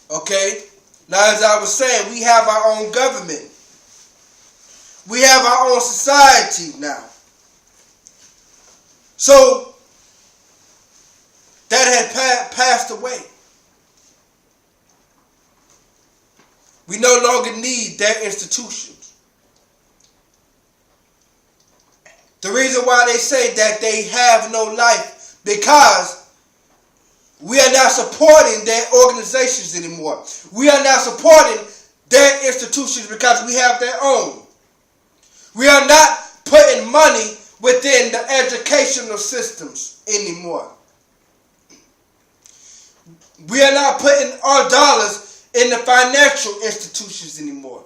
Okay? Now, as I was saying, we have our own government. We have our own society now. So, that had passed away. We no longer need their institutions. The reason why they say that they have no life, because we are not supporting their organizations anymore. We are not supporting their institutions because we have their own. We are not putting money within the educational systems anymore. We are not putting our dollars in the financial institutions anymore.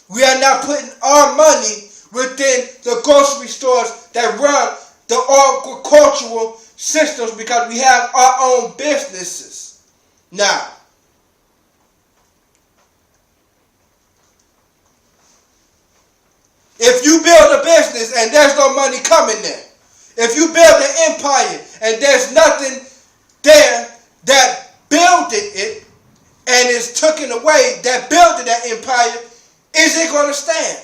We are not putting our money within the grocery stores that run the agricultural systems because we have our own businesses. Now, if you build a business and there's no money coming there, if you build an empire and there's nothing there that builded it and is taken away, that builded that empire, is it going to stand?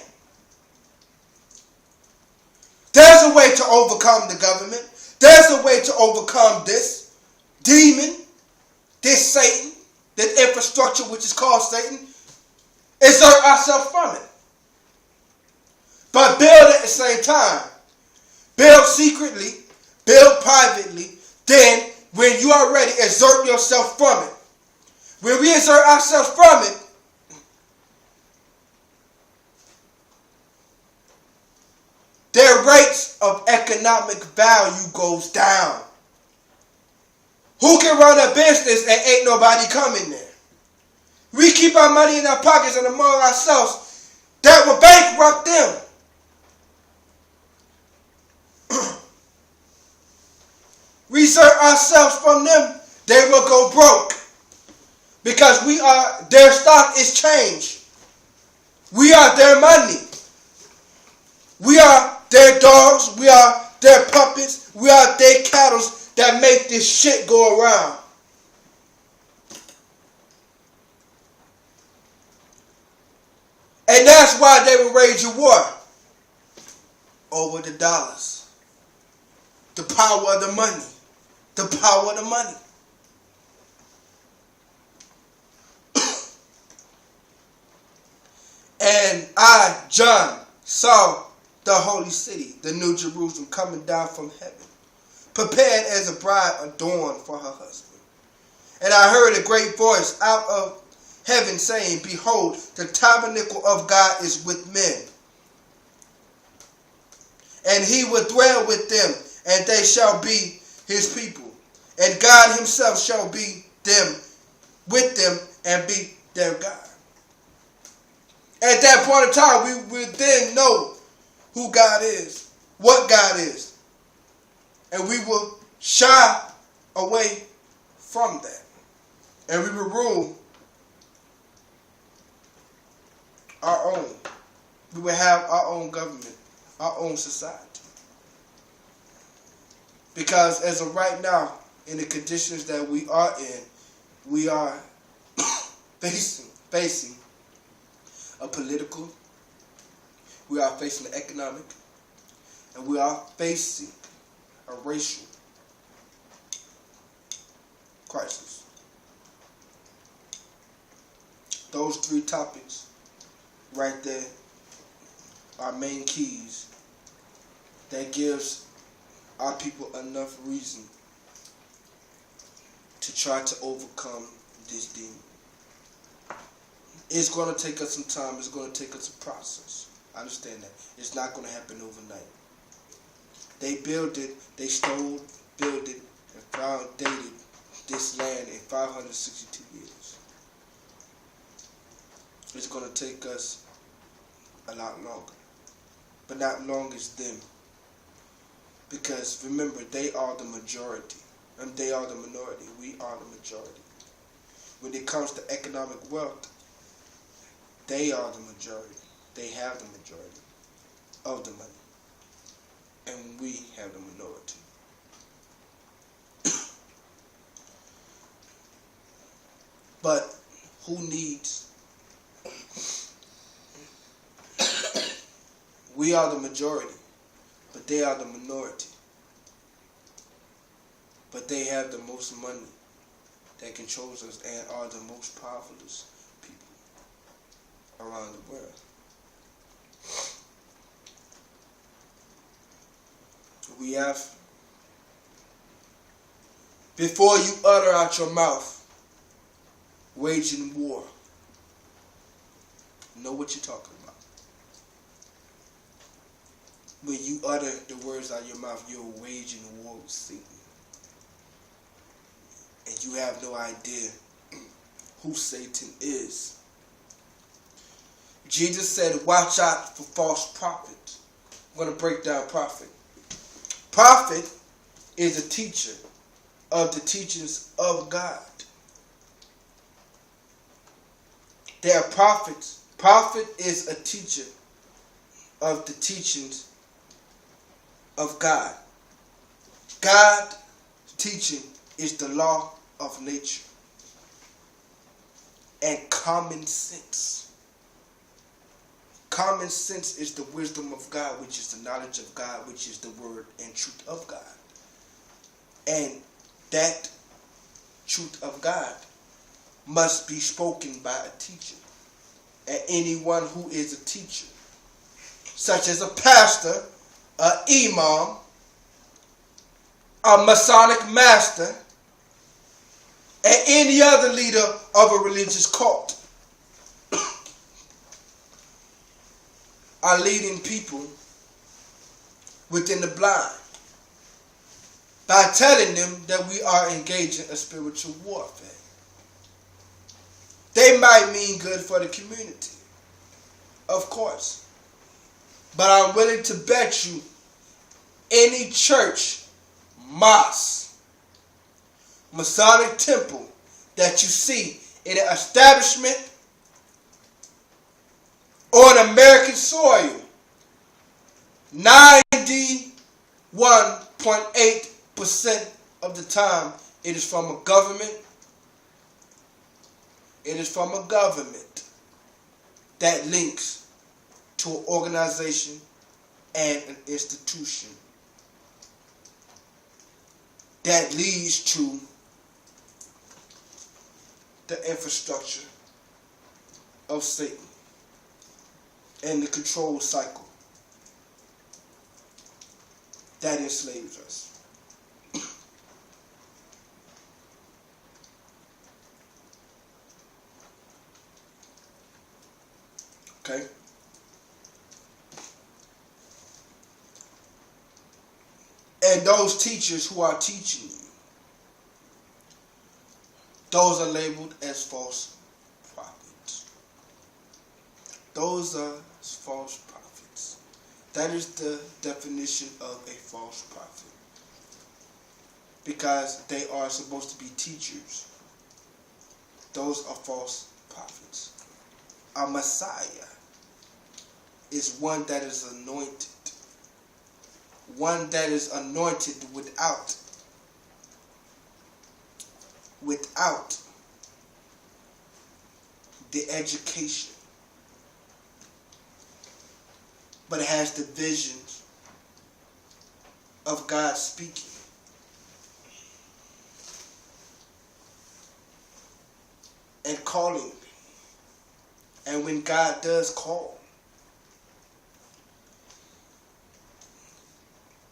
There's a way to overcome the government. There's a way to overcome this demon, this Satan, this infrastructure which is called Satan. Exert ourselves from it. But build at the same time. Build secretly, build privately. Then, when you are ready, exert yourself from it. When we exert ourselves from it, their rates of economic value goes down. Who can run a business and ain't nobody coming there? We keep our money in our pockets and among ourselves. That will bankrupt them. We exert ourselves from them, they will go broke. Because we are, their stock is changed. We are their money. We are their dogs. We are their puppets. We are their cattle that make this shit go around. And that's why they will wage a war over the dollars. The power of the money. The power of the money. And I, John, saw the holy city, the new Jerusalem, coming down from heaven, prepared as a bride adorned for her husband. And I heard a great voice out of heaven saying, behold, the tabernacle of God is with men. And he will dwell with them, and they shall be his people. And God himself shall be them with them and be their God. At that point in time, we will then know who God is, what God is. And we will shy away from that. And we will rule our own. We will have our own government, our own society. Because as of right now, in the conditions that we are in, we are facing a political, we are facing an economic, and we are facing a racial crisis. Those three topics right there are main keys that gives our people enough reason to try to overcome this demon. It's going to take us some time. It's going to take us a process. I understand that. It's not going to happen overnight. They built it, they stole, built it, and foundated this land in 562 years. It's going to take us a lot longer. But not long as them. Because remember, they are the majority. And they are the minority. We are the majority. When it comes to economic wealth, they are the majority. They have the majority of the money. And we have the minority. But who needs? We are the majority, but they are the minority. But they have the most money that controls us and are the most powerful people around the world. We have, before you utter out your mouth, waging war. Know what you're talking about. When you utter the words out of your mouth, you're waging war with Satan. And you have no idea who Satan is. Jesus said, watch out for false prophets. I'm going to break down prophet. Prophet is a teacher of the teachings of God. They are prophets. Prophet is a teacher of the teachings of God. God's teaching is the law of nature and common sense. Common sense is the wisdom of God, which is the knowledge of God, which is the word and truth of God. And that truth of God must be spoken by a teacher. And anyone who is a teacher, such as a pastor, an imam, a Masonic master, and any other leader of a religious cult, are leading people within the blind by telling them that we are engaging in spiritual warfare. They might mean good for the community, of course, but I'm willing to bet you any church, mosque, Masonic temple that you see in an establishment on American soil, 91.8% of the time it is from a government. It is from a government that links to an organization and an institution that leads to the infrastructure of Satan and the control cycle that enslaves us. Okay? And those teachers who are teaching you, those are labeled as false prophets. Those are false prophets. That is the definition of a false prophet. Because they are supposed to be teachers. Those are false prophets. A Messiah is one that is anointed. One that is anointed without the education, but it has the visions of God speaking. And calling. And when God does call,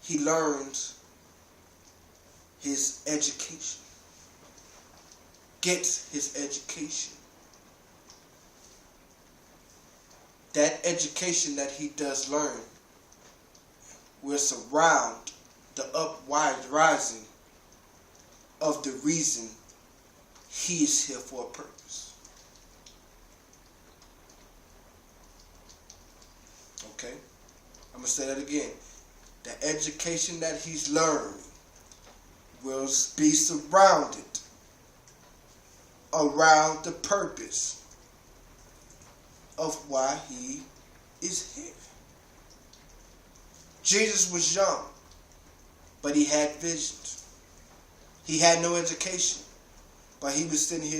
he learns his education. Gets his education. That education that he does learn will surround the uprising of the reason he is here for a purpose. Okay? I'm going to say that again. The education that he's learning will be surrounded around the purpose of why he is here. Jesus was young, but he had visions. He had no education, but he was sitting here